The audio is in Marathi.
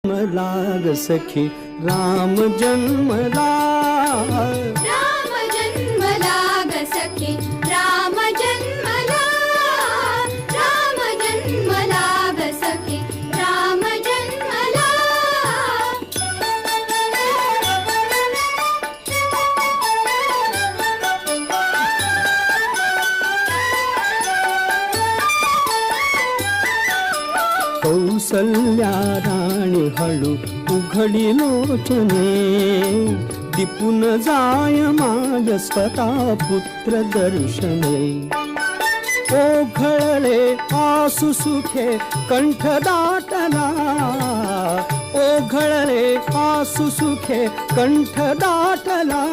लाग सखी राम जन्मला, राम जन्मला ग सखी, राम जन्मला, राम जन्मला ग सखी, राम जन्मला. कौसल्या राणी हळू उघडी लोचने, दिपून जाय माझ स्वतः पुत्र दर्शने. ओघळले आसु सुखे कंठ दाटला, ओघळले आसु सुखे कंठ दाटला.